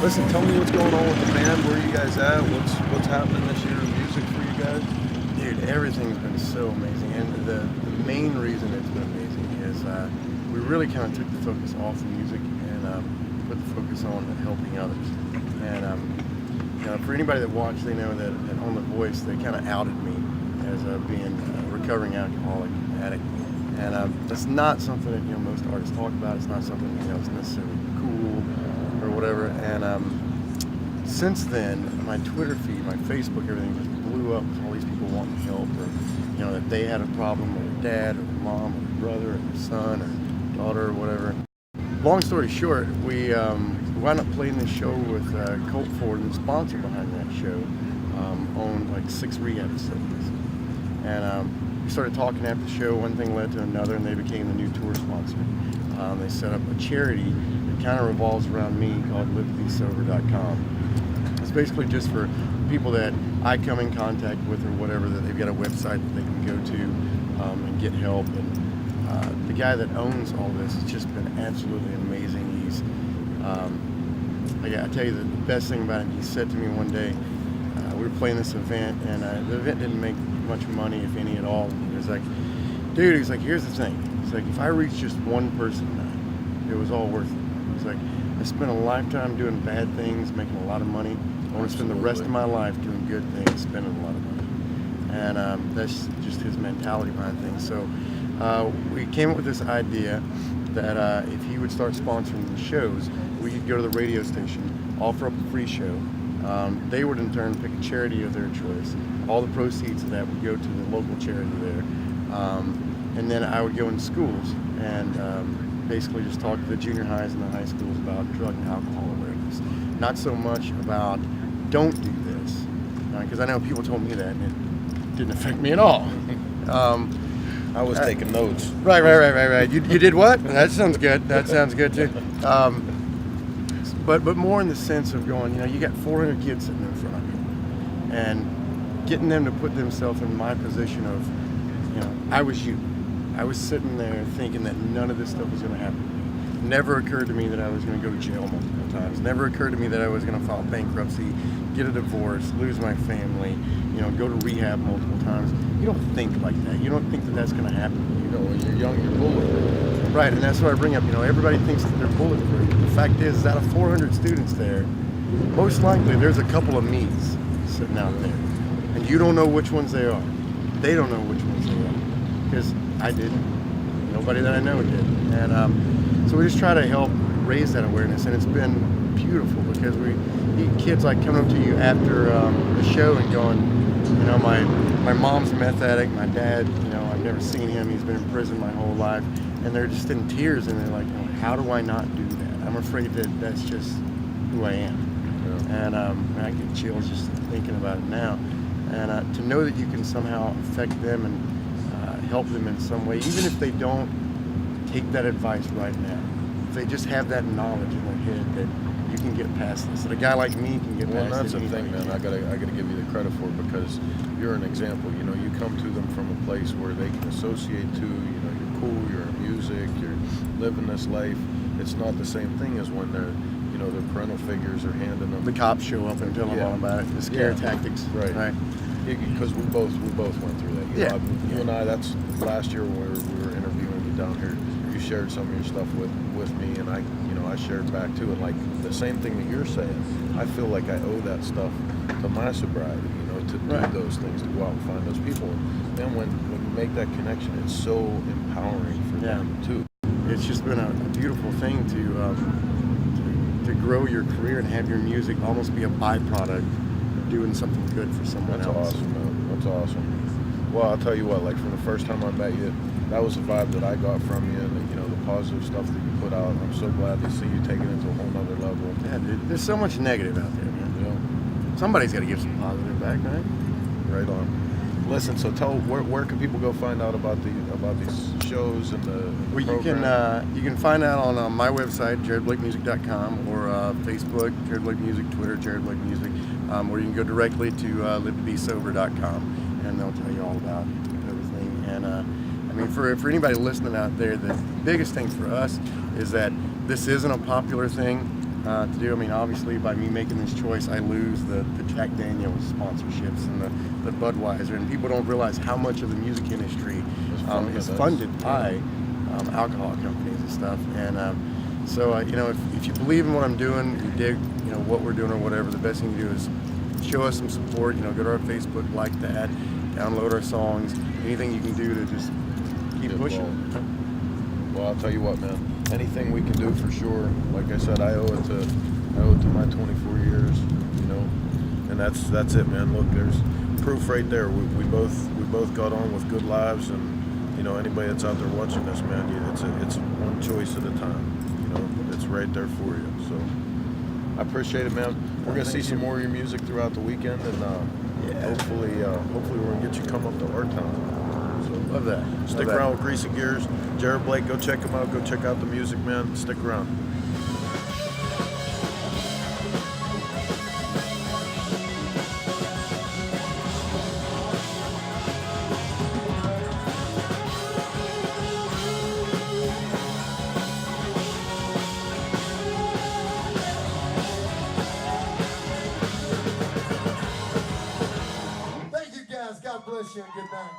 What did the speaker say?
Listen, tell me what's going on with the band. Where are you guys at? What's happening this year in music for you guys? Dude, everything's been so amazing, and the main reason it's been amazing is we really kind of took the focus off of music and put the focus on helping others. And for anybody that watched, they know that on The Voice they kind of outed me as being a recovering alcoholic addict, and that's not something that most artists talk about. It's not something is necessarily cool or whatever. And since then, my Twitter feed, my Facebook, everything just blew up with all these people wanting help, or that they had a problem with their dad or their mom or their brother or their son or daughter or whatever. Long story short, we wound up playing this show with Colt Ford, and the sponsor behind that show owned like 6 rehab facilities. And we started talking after the show. One thing led to another, and they became the new tour sponsor. They set up a charity that kind of revolves around me called LiveToBeSober.com. It's basically just for people that I come in contact with or whatever, that they've got a website that they can go to and get help. And the guy that owns all this has just been absolutely amazing. He's, I tell you, the best thing about him, he said to me one day, we were playing this event, and the event didn't make much money, if any at all. And he was like, dude, he's like, here's the thing. He's like, if I reach just one person tonight, it was all worth it. He's like, I spent a lifetime doing bad things, making a lot of money. I want to spend the rest of my life doing good things, spending a lot of money. And that's just his mentality behind things. So we came up with this idea that if he would start sponsoring the shows, we could go to the radio station, offer up a free show. They would in turn pick a charity of their choice. All the proceeds of that would go to the local charity there. And then I would go in schools and basically just talk to the junior highs and the high schools about drug and alcohol awareness. Not so much about don't do this, because I know people told me that and it didn't affect me at all. I was taking notes. Right. You did what? That sounds good. That sounds good too. But more in the sense of going, you got 400 kids sitting in front of you, and getting them to put themselves in my position of, I was you. I was sitting there thinking that none of this stuff was going to happen to me. Never occurred to me that I was going to go to jail multiple times. Never occurred to me that I was going to file bankruptcy, get a divorce, lose my family, go to rehab multiple times. You don't think like that. You don't think that that's going to happen to you. When you're young, you're bulletproof. Right, and that's what I bring up. Everybody thinks that they're bulletproof. The fact is, out of 400 students there, most likely there's a couple of me's sitting out there. And you don't know which ones they are. They don't know which ones they are. Because I didn't. Nobody that I know did. And so we just try to help raise that awareness, and it's been beautiful because kids like coming up to you after the show and going, my mom's a meth addict, my dad, I've never seen him, he's been in prison my whole life, and they're just in tears, and they're like, how do I not do that? I'm afraid that that's just who I am. Yeah. And I get chills just thinking about it now. And to know that you can somehow affect them and help them in some way, even if they don't take that advice right now, if they just have that knowledge in their head that you can get past this, that a guy like me can get past this. Well, that's the thing, man. I gotta give you the credit for it, because you're an example. You come to them from a place where they can associate to. You're cool. You're in music. You're living this life. It's not the same thing as when they're, their parental figures are handing them. The cops show up and tell them all about it. The scare tactics. Right. Because we both went through that. You and I. That's last year when we were interviewing you down here. You shared some of your stuff with me, and I shared back too. And like the same thing that you're saying, I feel like I owe that stuff to my sobriety. To do those things, to go out and find those people. And then when you make that connection, it's so empowering for them too. It's just been a beautiful thing to grow your career and have your music almost be a byproduct of doing something good for someone else. That's awesome, man. That's awesome. Well, I'll tell you what, like from the first time I met you, that was the vibe that I got from you, and the positive stuff that you put out. I'm so glad to see you take it into a whole nother level. Yeah, dude, there's so much negative out there, man. Somebody's got to give some positive back, right? Right on. Listen, so tell where can people go find out about these shows and the program? You can find out on my website, jaredblakemusic.com, or Facebook, Jared Blake Music, Twitter, Jared Blake Music, or you can go directly to LiveToBeSober.com, and they'll tell you all about everything. And for anybody listening out there, the biggest thing for us is that this isn't a popular thing. to do. I mean, obviously, by me making this choice, I lose the Jack Daniels sponsorships and the Budweiser, and people don't realize how much of the music industry is funded by alcohol companies and stuff. And so, you know, if you believe in what I'm doing, you dig, you know, what we're doing or whatever, the best thing to do is show us some support. You know, go to our Facebook, like that, download our songs, anything you can do to just keep pushing. Well, I'll tell you what, man. Anything we can do for sure. Like I said, I owe it to my 24 years, you know, and that's it, man. Look, there's proof right there. We both got on with good lives, and you know, anybody that's out there watching this, man, it's one choice at a time. You know, it's right there for you. So I appreciate it, man. We're gonna see some more of your music throughout the weekend, and hopefully we're gonna get you come up to our town. Love that. Stick around with Greasy Gears. Jared Blake, go check him out. Go check out the music, man. Stick around. Thank you guys. God bless you and good night.